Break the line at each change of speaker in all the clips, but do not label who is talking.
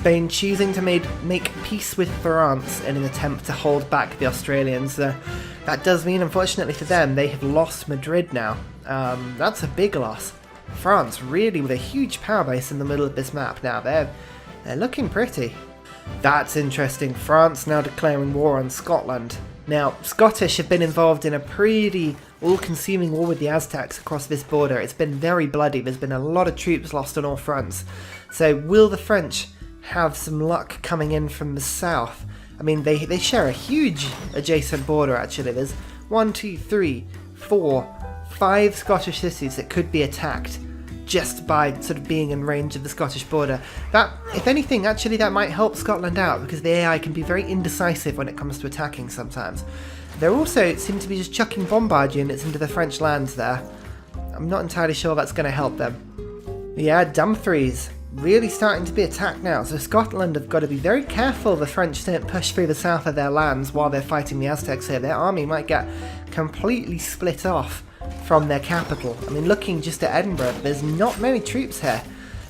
Spain choosing to make peace with France in an attempt to hold back the Australians. That does mean, unfortunately for them, they have lost Madrid now. That's a big loss. France really with a huge power base in the middle of this map now. They're looking pretty. That's interesting. France now declaring war on Scotland. Now, Scottish have been involved in a pretty all-consuming war with the Aztecs across this border. It's been very bloody. There's been a lot of troops lost on all fronts. So will the French have some luck coming in from the south? I mean, they share a huge adjacent border, actually. There's 1, 2, 3, 4, 5 Scottish cities that could be attacked just by sort of being in range of the Scottish border. That, if anything, actually that might help Scotland out, because the AI can be very indecisive when it comes to attacking sometimes. They also seem to be just chucking bombard units into the French lands there. I'm not entirely sure that's going to help them. Yeah, Dumfries really starting to be attacked now, so Scotland have got to be very careful the French don't push through the south of their lands while they're fighting the Aztecs here. Their army might get completely split off from their capital. I mean, looking just at Edinburgh, there's not many troops here.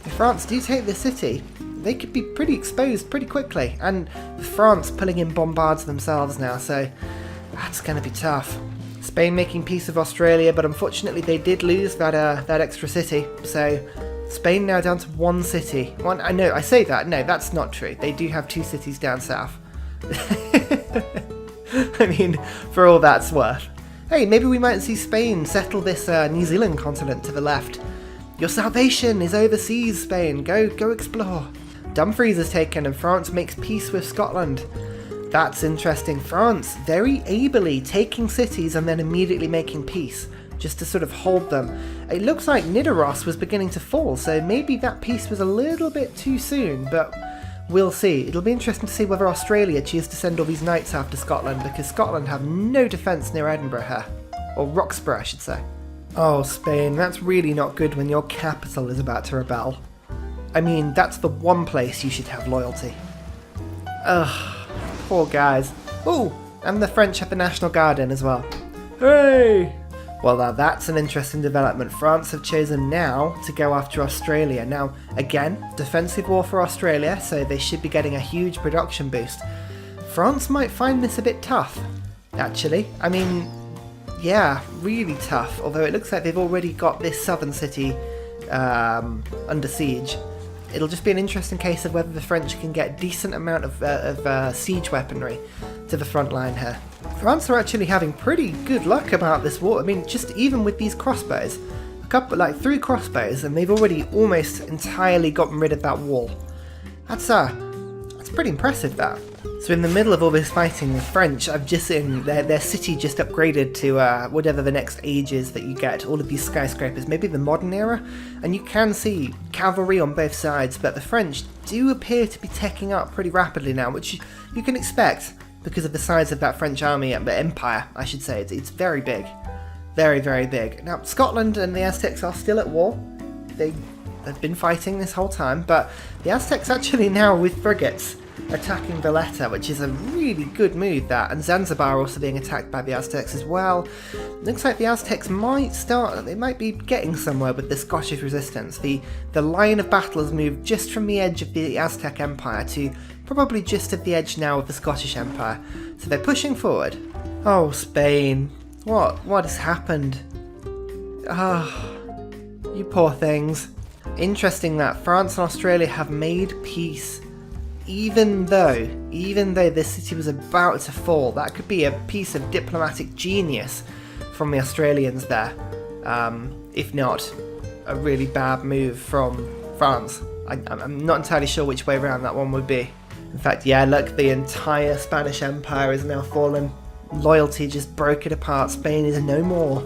If France do take the city, they could be pretty exposed pretty quickly, and France pulling in bombards themselves now, so that's going to be tough. Spain making peace with Australia, but unfortunately they did lose that extra city, so Spain now down to 1 city. One, I know, I say that, no, that's not true. They do have 2 cities down south. I mean, for all that's worth. Hey, maybe we might see Spain settle this New Zealand continent to the left. Your salvation is overseas, Spain. Go explore. Dumfries is taken and France makes peace with Scotland. That's interesting. France very ably taking cities and then immediately making peace, just to sort of hold them. It looks like Nidaros was beginning to fall, so maybe that peace was a little bit too soon, but we'll see. It'll be interesting to see whether Australia choose to send all these knights after Scotland, because Scotland have no defence near Edinburgh here. Or Roxburgh, I should say. Oh, Spain, that's really not good when your capital is about to rebel. I mean, that's the one place you should have loyalty. Ugh, poor guys. Oh, and the French have the National Guard in as well. Hey! Well, now that's an interesting development. France have chosen now to go after Australia. Now, again, defensive war for Australia, so they should be getting a huge production boost. France might find this a bit tough, actually. I mean, yeah, really tough, although it looks like they've already got this southern city under siege. It'll just be an interesting case of whether the French can get a decent amount of siege weaponry to the front line here. France are actually having pretty good luck about this war. I mean, just even with these crossbows, like 3 crossbows, and they've already almost entirely gotten rid of that wall. That's pretty impressive, that. So in the middle of all this fighting, the French have just seen their city just upgraded to whatever the next age is that you get, all of these skyscrapers, maybe the modern era, and you can see cavalry on both sides, but the French do appear to be taking up pretty rapidly now, which you can expect because of the size of that French army, empire, I should say. It's very big. Very, very big. Now, Scotland and the Aztecs are still at war. They've been fighting this whole time, but the Aztecs actually now with frigates attacking Valletta, which is a really good move, that, and Zanzibar also being attacked by the Aztecs as well. Looks like the Aztecs they might be getting somewhere with the Scottish resistance. The line of battle has moved just from the edge of the Aztec Empire to probably just at the edge now of the Scottish Empire. So they're pushing forward. Oh, Spain. What has happened? Ah, you poor things. Interesting that France and Australia have made peace. Even though this city was about to fall. That could be a piece of diplomatic genius from the Australians there. If not, a really bad move from France. I'm not entirely sure which way around that one would be. In fact, yeah, look, the entire Spanish Empire is now fallen. Loyalty just broke it apart. Spain is no more,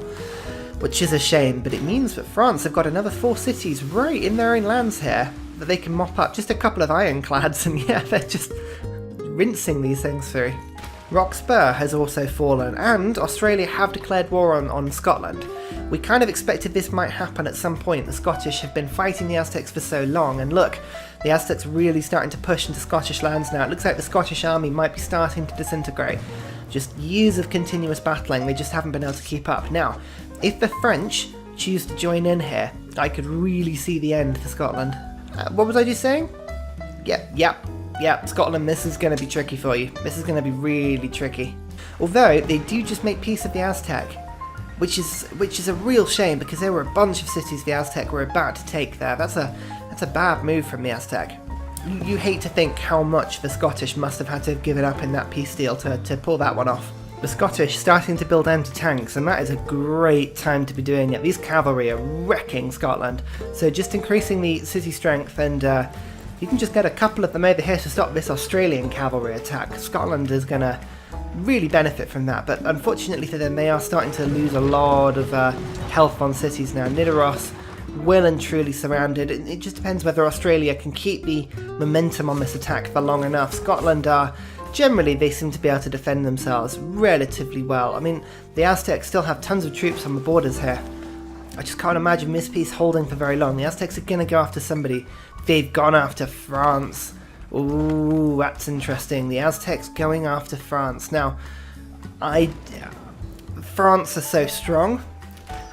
which is a shame, but it means that France have got another 4 cities right in their own lands here that they can mop up. Just a couple of ironclads, and yeah, they're just rinsing these things through. Roxburgh has also fallen, and Australia have declared war on Scotland. We kind of expected this might happen at some point. The Scottish have been fighting the Aztecs for so long, and look, the Aztecs really starting to push into Scottish lands now. It looks like the Scottish army might be starting to disintegrate. Just years of continuous battling, they just haven't been able to keep up. Now, if the French choose to join in here, I could really see the end for Scotland. What was I just saying? Yep, Scotland, this is going to be tricky for you. This is going to be really tricky. Although, they do just make peace with the Aztec, which is a real shame, because there were a bunch of cities the Aztec were about to take there. That's a bad move from the Aztec. You hate to think how much the Scottish must have had to have given up in that peace deal to pull that one off. The Scottish starting to build anti-tanks, and that is a great time to be doing it. These cavalry are wrecking Scotland, so just increasing the city strength, and you can just get a couple of them over here to stop this Australian cavalry attack. Scotland is going to really benefit from that, but unfortunately for them, they are starting to lose a lot of health on cities now. Nidaros, well and truly surrounded. It just depends whether Australia can keep the momentum on this attack for long enough. Scotland are... Generally, they seem to be able to defend themselves relatively well. I mean, the Aztecs still have tons of troops on the borders here. I just can't imagine this peace holding for very long. The Aztecs are going to go after somebody. They've gone after France. Ooh, that's interesting. The Aztecs going after France. Now, France are so strong.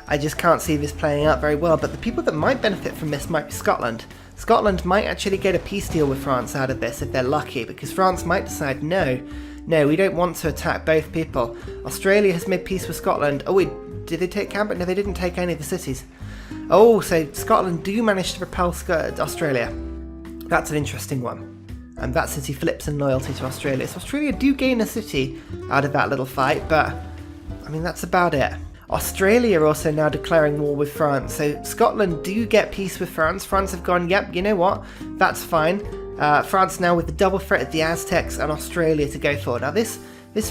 I just can't see this playing out very well. But the people that might benefit from this might be Scotland. Scotland might actually get a peace deal with France out of this if they're lucky, because France might decide, no, we don't want to attack both people. Australia has made peace with Scotland. Oh wait, did they take Canberra? No, they didn't take any of the cities. Oh, so Scotland do manage to repel Australia. That's an interesting one. And that city flips in loyalty to Australia. So Australia do gain a city out of that little fight, but I mean, that's about it. Australia are also now declaring war with France, so Scotland do get peace with France. France have gone, yep, you know what, that's fine. France now with the double threat of the Aztecs and Australia to go for. Now this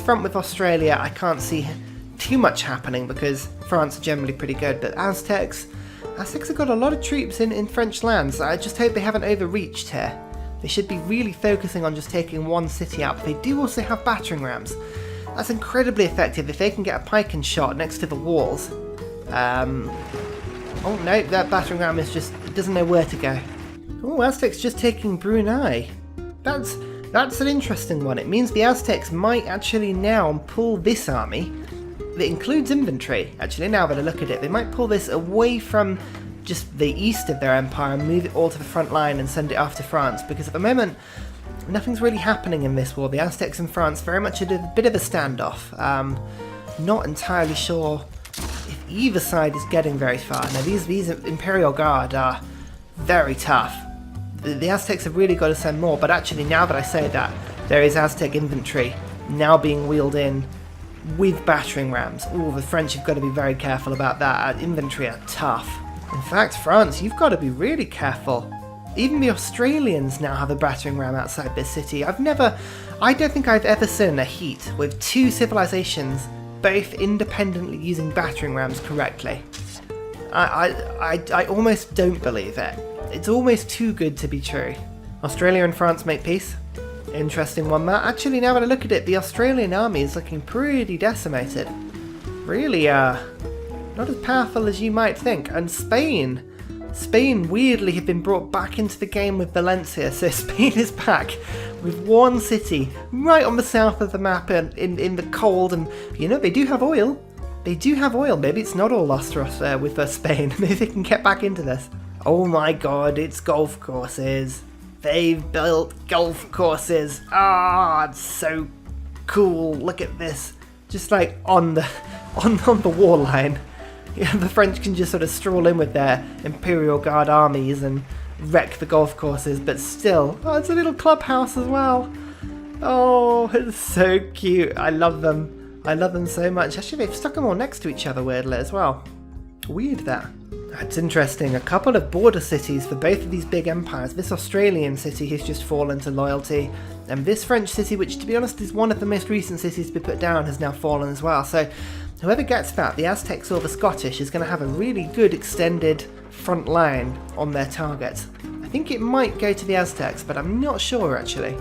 front with Australia, I can't see too much happening because France are generally pretty good, but Aztecs have got a lot of troops in French lands. I just hope they haven't overreached here. They should be really focusing on just taking one city out, but they do also have battering rams. That's incredibly effective if they can get a pike and shot next to the walls. Oh no, that battering ram is just, it doesn't know where to go. Oh, Aztecs just taking Brunei. That's an interesting one. It means the Aztecs might actually now pull this army, that includes infantry, actually, now that I look at it. They might pull this away from just the east of their empire and move it all to the front line and send it off to France, because at the moment, nothing's really happening in this war. The Aztecs and France very much a bit of a standoff. Not entirely sure if either side is getting very far. Now these Imperial Guard are very tough. The Aztecs have really got to send more, but actually now that I say that, there is Aztec infantry now being wheeled in with battering rams. Ooh, the French have got to be very careful about that. Infantry are tough. In fact, France, you've got to be really careful. Even the Australians now have a battering ram outside this city. I don't think I've ever seen a heat with two civilizations both independently using battering rams correctly. I almost don't believe it. It's almost too good to be true. Australia and France make peace. Interesting one, that. Actually, now that I look at it, the Australian army is looking pretty decimated. Really, not as powerful as you might think. And Spain weirdly have been brought back into the game with Valencia, so Spain is back with one city right on the south of the map in the cold, and you know, they do have oil. Maybe it's not all lost to us with Spain. Maybe they can get back into this. Oh my god, it's golf courses. They've built golf courses. Ah, it's so cool. Look at this. Just like on the war line. Yeah, the French can just sort of stroll in with their Imperial Guard armies and wreck the golf courses, but still, oh, it's a little clubhouse as well. Oh, it's so cute. I love them. I love them so much. Actually, they've stuck them all next to each other weirdly as well. Weird that. That's interesting. A couple of border cities for both of these big empires. This Australian city has just fallen to loyalty, and this French city, which to be honest is one of the most recent cities to be put down, has now fallen as well. So whoever gets that, the Aztecs or the Scottish, is going to have a really good extended front line on their target. I think it might go to the Aztecs, but I'm not sure actually.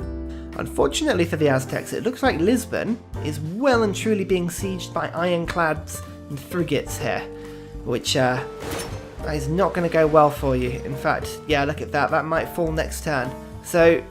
Unfortunately for the Aztecs, it looks like Lisbon is well and truly being sieged by ironclads and frigates here, which is not going to go well for you. In fact, yeah, look at that. That might fall next turn. So,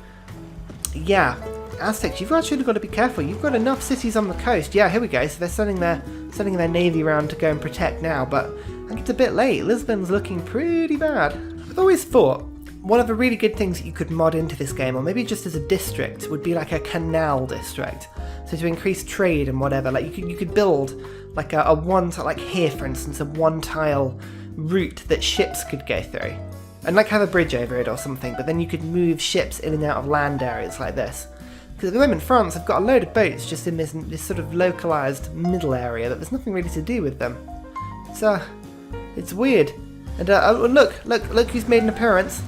yeah, Aztecs, you've actually got to be careful. You've got enough cities on the coast. Yeah, here we go. So they're sending their navy around to go and protect now, but I think it's a bit late. Lisbon's looking pretty bad. I've always thought one of the really good things that you could mod into this game, or maybe just as a district, would be like a canal district. So to increase trade and whatever, like you could build like a one, like here for instance, a one-tile route that ships could go through. And like have a bridge over it or something, but then you could move ships in and out of land areas like this. Because at the moment France have got a load of boats just in this sort of localised middle area that there's nothing really to do with them. It's weird. And look who's made an appearance.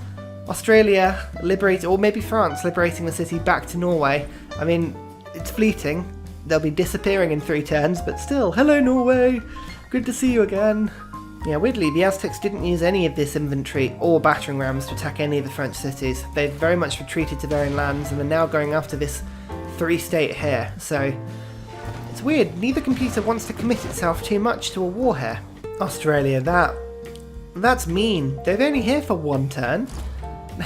Australia liberating, or maybe France liberating the city back to Norway. I mean, it's fleeting. They'll be disappearing in 3 turns, but still, hello Norway! Good to see you again. Yeah, weirdly, the Aztecs didn't use any of this infantry or battering rams to attack any of the French cities. They've very much retreated to their own lands and are now going after this 3-state here. So, it's weird. Neither computer wants to commit itself too much to a war here. Australia, that's mean. They're only here for 1 turn.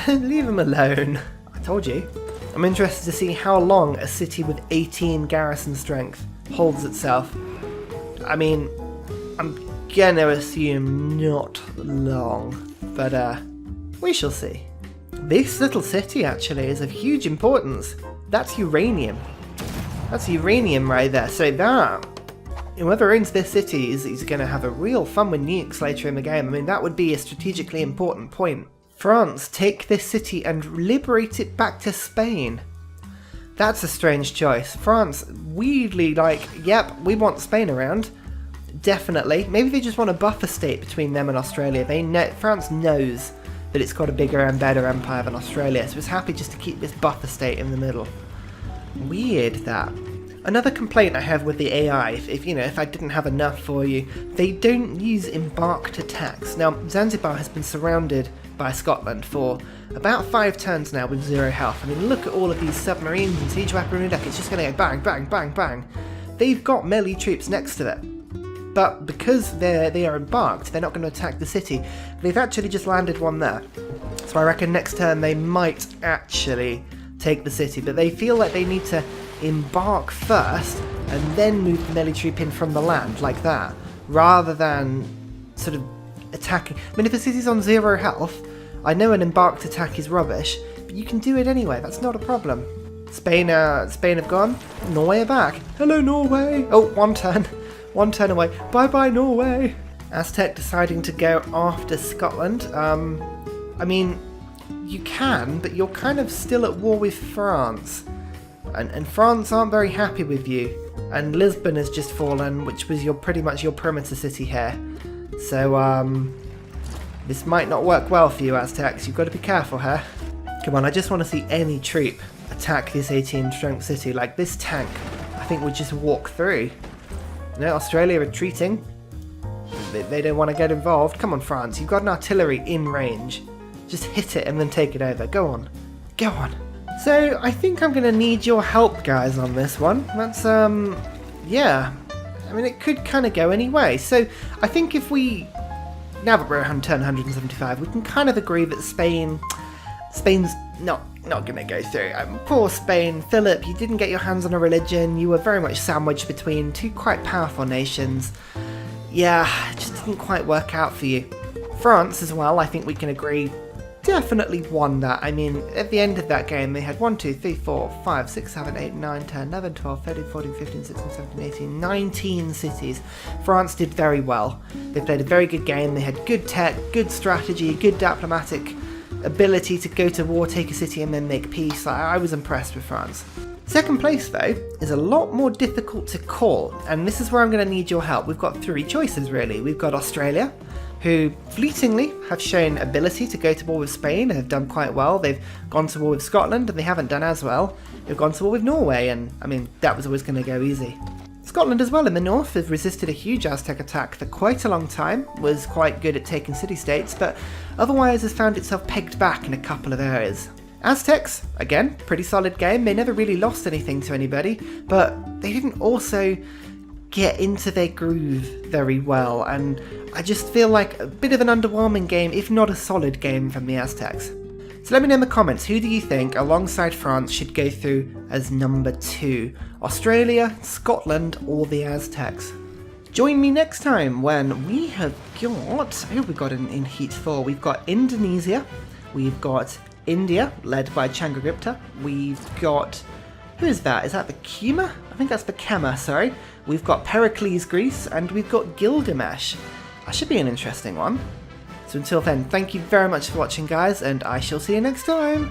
Leave them alone. I told you. I'm interested to see how long a city with 18 garrison strength holds itself. I mean, I'm gonna assume not long, but we shall see. This little city actually is of huge importance. That's uranium. That's uranium right there. So that, whoever owns this city is going to have a real fun with nukes later in the game. I mean, that would be a strategically important point. France, take this city and liberate it back to Spain. That's a strange choice. France, weirdly like, yep, we want Spain around. Definitely. Maybe they just want a buffer state between them and Australia. France knows that it's got a bigger and better empire than Australia, so it's happy just to keep this buffer state in the middle. Weird, that. Another complaint I have with the AI, if I didn't have enough for you, they don't use embarked attacks. Now, Zanzibar has been surrounded by Scotland for about 5 turns now with 0 health. I mean, look at all of these submarines and siege weaponry deck. It's just going to go bang, bang, bang, bang. They've got melee troops next to it. But because they are embarked, they're not going to attack the city. They've actually just landed one there. So I reckon next turn they might actually take the city. But they feel like they need to embark first and then move the melee troop in from the land, like that. Rather than sort of attacking. I mean, if a city's on 0 health, I know an embarked attack is rubbish, but you can do it anyway. That's not a problem. Spain have gone. Norway are back. Hello, Norway! Oh, 1 turn. 1 turn away. Bye-bye, Norway! Aztec deciding to go after Scotland. I mean, you can, but you're kind of still at war with France. And France aren't very happy with you. And Lisbon has just fallen, which was pretty much your perimeter city here. So, this might not work well for you, Aztecs. You've got to be careful here. Come on, I just want to see any troop attack this 18-strength city. Like, this tank, I think, would just walk through. No, Australia retreating. They don't want to get involved. Come on, France. You've got an artillery in range. Just hit it and then take it over. Go on. Go on. So, I think I'm going to need your help, guys, on this one. That's, yeah. I mean, it could kind of go any way. So, I think if we, now that we're on turn 175, we can kind of agree that Spain's not going to go through. Poor Spain. Philip, you didn't get your hands on a religion. You were very much sandwiched between 2 quite powerful nations. Yeah, it just didn't quite work out for you. France as well, I think we can agree, definitely won that. I mean, at the end of that game, they had 1, 2, 3, 4, 5, 6, 7, 8, 9, 10, 11, 12, 13, 14, 15, 16, 17, 18, 19 cities. France did very well. They played a very good game. They had good tech, good strategy, good diplomatic ability to go to war, take a city, and then make peace. I was impressed with France. Second place, though, is a lot more difficult to call, and this is where I'm going to need your help. We've got 3 choices, really. We've got Australia, who fleetingly have shown ability to go to war with Spain and have done quite well. They've gone to war with Scotland, and they haven't done as well. They've gone to war with Norway, and, I mean, that was always going to go easy. Scotland as well in the north have resisted a huge Aztec attack for quite a long time, was quite good at taking city-states, but otherwise has found itself pegged back in a couple of areas. Aztecs, again, pretty solid game. They never really lost anything to anybody, but they didn't also get into their groove very well, and I just feel like a bit of an underwhelming game, if not a solid game from the Aztecs. So let me know in the comments, who do you think, alongside France, should go through as number 2? Australia, Scotland, or the Aztecs? Join me next time when we have got, who have we got in Heat 4? We've got Indonesia, We've got India, led by Chandragupta. We've got... who is that? Is that Bakema? I think that's Bakema, sorry. We've got Pericles, Greece, and we've got Gilgamesh. That should be an interesting one. So until then, thank you very much for watching, guys, and I shall see you next time.